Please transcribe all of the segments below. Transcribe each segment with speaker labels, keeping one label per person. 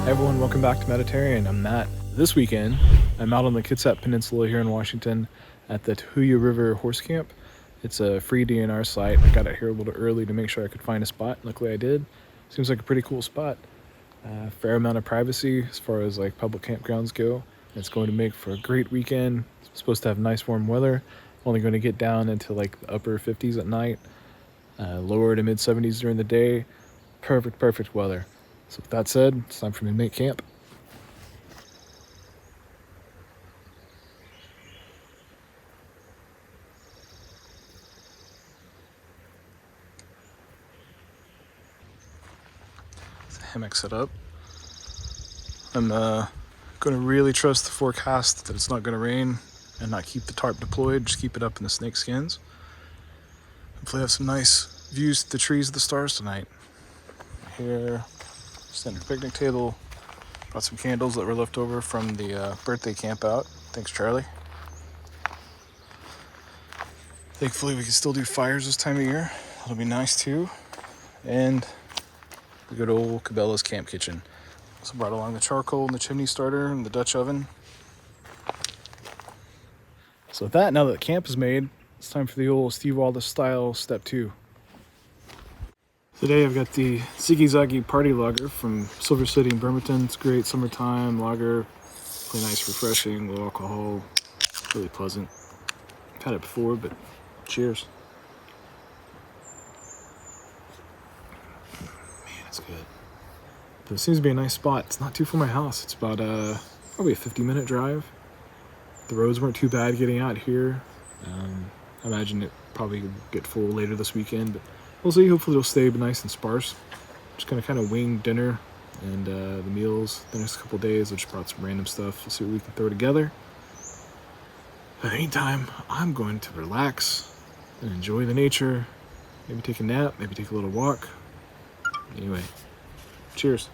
Speaker 1: Hey everyone, welcome back to Mediterranean. I'm Matt. This weekend, I'm out on the Kitsap Peninsula here in Washington at the Tahuya River Horse Camp. It's a free DNR site. I got out here a little early to make sure I could find a spot. Luckily I did. Seems like a pretty cool spot. Fair amount of privacy as far as like public campgrounds go. It's going to make for a great weekend. It's supposed to have nice warm weather. Only going to get down into like the upper 50s at night. Lower to mid 70s during the day. Perfect weather. So with that said, it's time for me to make camp. The hammock set up. I'm going to really trust the forecast that it's not going to rain and not keep the tarp deployed, just keep it up in the snake skins. Hopefully have some nice views to the trees of the stars tonight. Here, standard picnic table. Got some candles that were left over from the birthday camp out. Thanks, Charlie. Thankfully, we can still do fires this time of year. That'll be nice too. And the good old Cabela's camp kitchen. Also brought along the charcoal and the chimney starter and the Dutch oven. So with that, now that the camp is made, it's time for the old Steve Wallace style step 2. Today I've got the Ziggy Zaggy Party Lager from Silver City in Bremerton. It's great summertime lager, really nice, refreshing, low alcohol, really pleasant. I've had it before, but cheers. Man, it's good. But it seems to be a nice spot. It's not too far from my house. It's about probably a 50-minute drive. The roads weren't too bad getting out here. I imagine it probably will get full later this weekend, but we'll see. Hopefully it'll stay nice and sparse. Just gonna kind of wing dinner and the meals the next couple days. I just brought some random stuff. We'll see what we can throw together. But anytime, I'm going to relax and enjoy the nature. Maybe take a nap, maybe take a little walk. Anyway, cheers.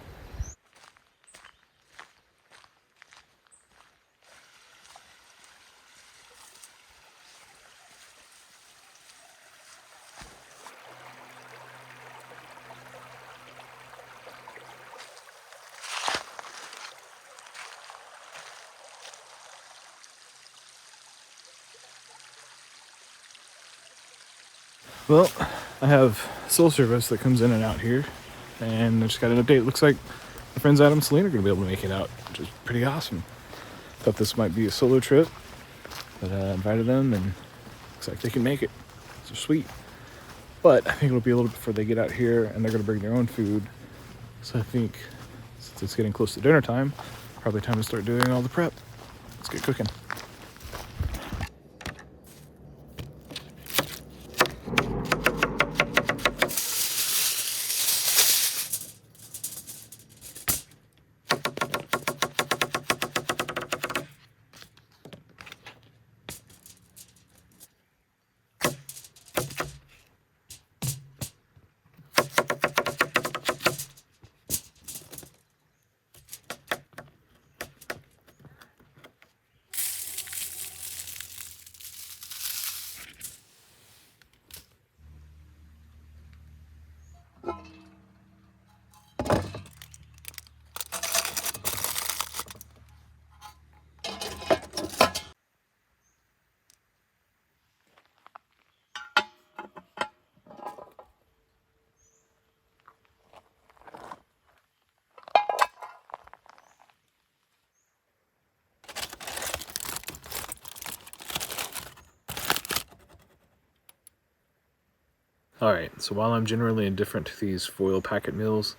Speaker 1: Well, I have cell service that comes in and out here, and I just got an update. It looks like my friends Adam and Selena are going to be able to make it out, which is pretty awesome. Thought this might be a solo trip, but I invited them, and looks like they can make it. So sweet. But I think it'll be a little bit before they get out here, and they're going to bring their own food. So I think since it's getting close to dinner time, probably time to start doing all the prep. Let's get cooking. Alright, so while I'm generally indifferent to these foil packet meals,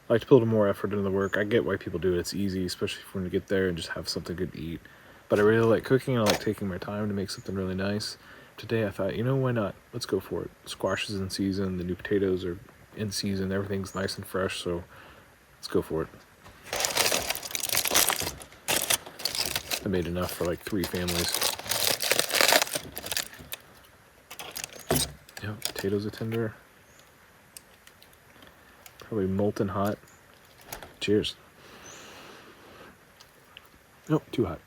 Speaker 1: I like to put a little more effort into the work. I get why people do it. It's easy, especially if we're going to get there and just have something good to eat. But I really like cooking, and I like taking my time to make something really nice. Today I thought, why not? Let's go for it. Squash is in season, the new potatoes are in season, everything's nice and fresh, so let's go for it. I made enough for like 3 families. Yep, potatoes are tender. Probably molten hot. Cheers. Nope, too hot.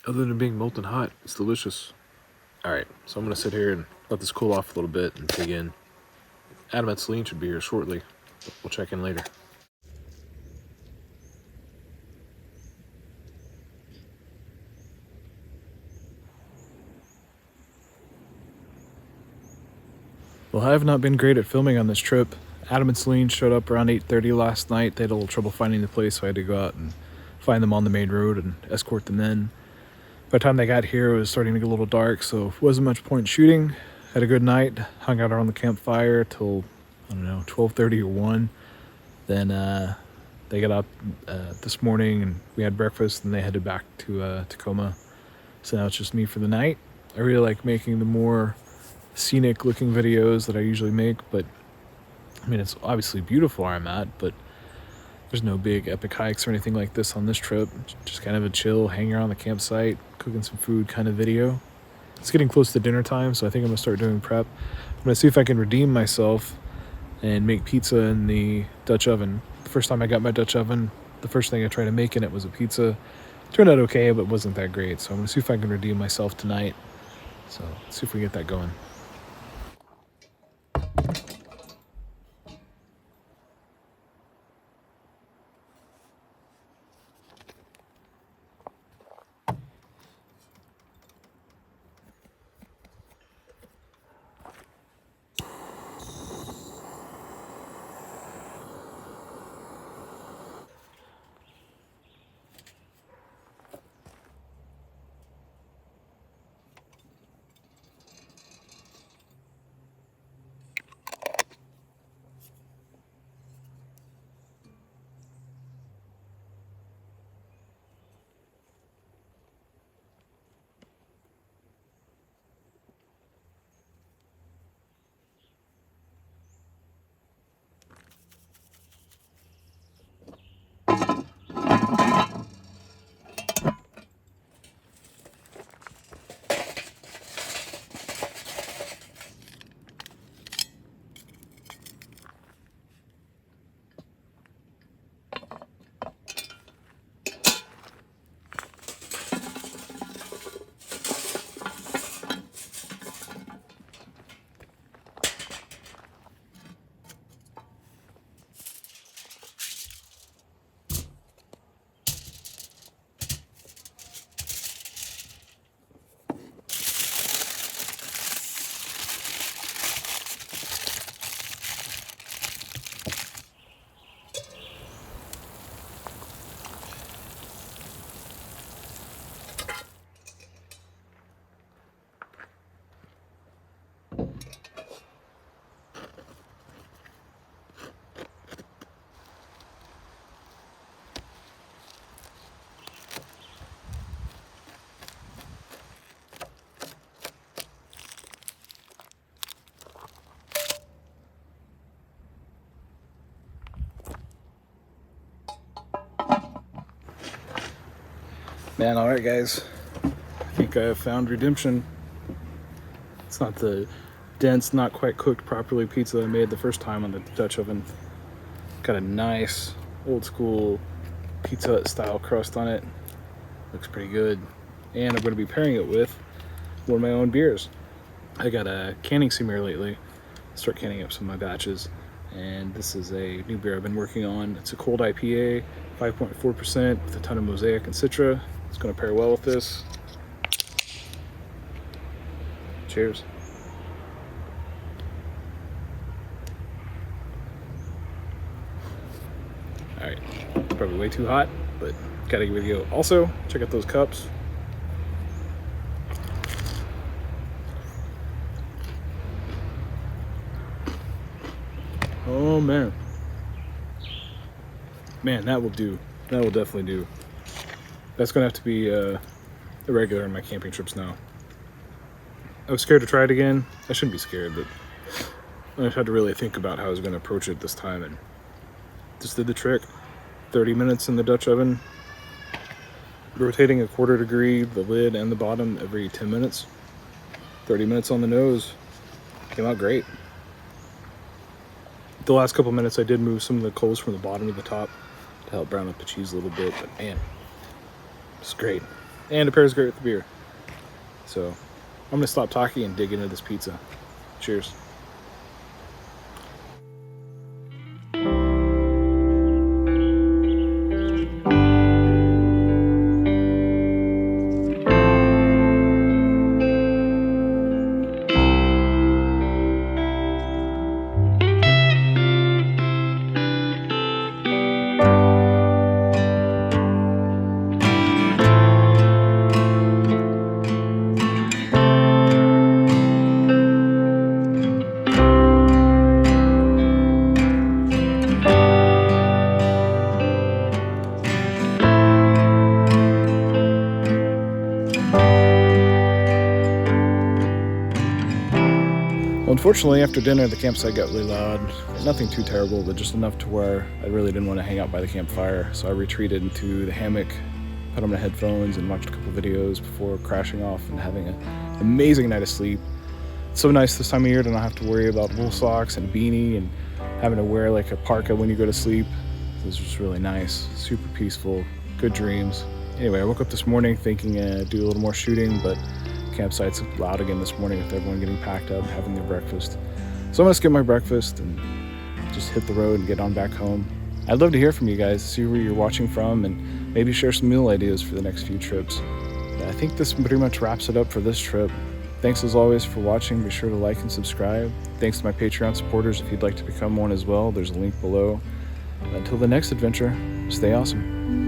Speaker 1: Other than being molten hot, it's delicious. Alright, so I'm going to sit here and let this cool off a little bit and dig in. Adam and Celine should be here shortly. We'll check in later. Well, I have not been great at filming on this trip. Adam and Celine showed up around 8:30 last night. They had a little trouble finding the place, so I had to go out and find them on the main road and escort them in. By the time they got here, it was starting to get a little dark, so wasn't much point shooting. Had a good night, hung out around the campfire till, I don't know, 12:30 or 1. Then they got up this morning and we had breakfast, and they headed back to Tacoma. So now it's just me for the night. I really like making the more scenic looking videos that I usually make, but I mean, it's obviously beautiful where I'm at, but there's no big epic hikes or anything like this on this trip. Just kind of a chill, hanging around the campsite, cooking some food kind of video. It's getting close to dinner time, so I think I'm gonna start doing prep. I'm gonna see if I can redeem myself and make pizza in the Dutch oven. The first time I got my Dutch oven, the first thing I tried to make in it was a pizza. Turned out okay, but wasn't that great. So I'm gonna see if I can redeem myself tonight. So let's see if we get that going. Man, alright guys, I think I have found redemption. It's not the dense, not quite cooked properly pizza I made the first time on the Dutch oven. Got a nice old school Pizza Hut style crust on it. Looks pretty good. And I'm going to be pairing it with one of my own beers. I got a canning simulator lately. Start canning up some of my batches. And this is a new beer I've been working on. It's a cold IPA, 5.4% with a ton of Mosaic and Citra. It's going to pair well with this. Cheers. Alright, it's probably way too hot, but gotta give it a go. Also, check out those cups. Oh man. Man, that will do. That will definitely do. That's gonna have to be a regular in my camping trips now. I was scared to try it again. I shouldn't be scared, but I just had to really think about how I was gonna approach it this time, and just did the trick. 30 minutes in the Dutch oven, rotating a 1/4 degree, the lid and the bottom every 10 minutes. 30 minutes on the nose. Came out great. The last couple minutes I did move some of the coals from the bottom to the top to help brown up the cheese a little bit, but man, it's great. And it pairs great with the beer. So I'm gonna stop talking and dig into this pizza. Cheers. Unfortunately, after dinner, the campsite got really loud. Nothing too terrible, but just enough to where I really didn't want to hang out by the campfire. So I retreated into the hammock, put on my headphones, and watched a couple videos before crashing off and having an amazing night of sleep. It's so nice this time of year to not have to worry about wool socks and a beanie and having to wear like a parka when you go to sleep. This was just really nice, super peaceful, good dreams. Anyway, I woke up this morning thinking do a little more shooting, but campsite's loud again this morning with everyone getting packed up, having their breakfast. So I'm gonna skip my breakfast and just hit the road and get on back home. I'd love to hear from you guys, see where you're watching from, and maybe share some meal ideas for the next few trips. I think this pretty much wraps it up for this trip. Thanks as always for watching. Be sure to like and subscribe. Thanks to my Patreon supporters. If you'd like to become one as well, there's a link below. Until the next adventure, stay awesome.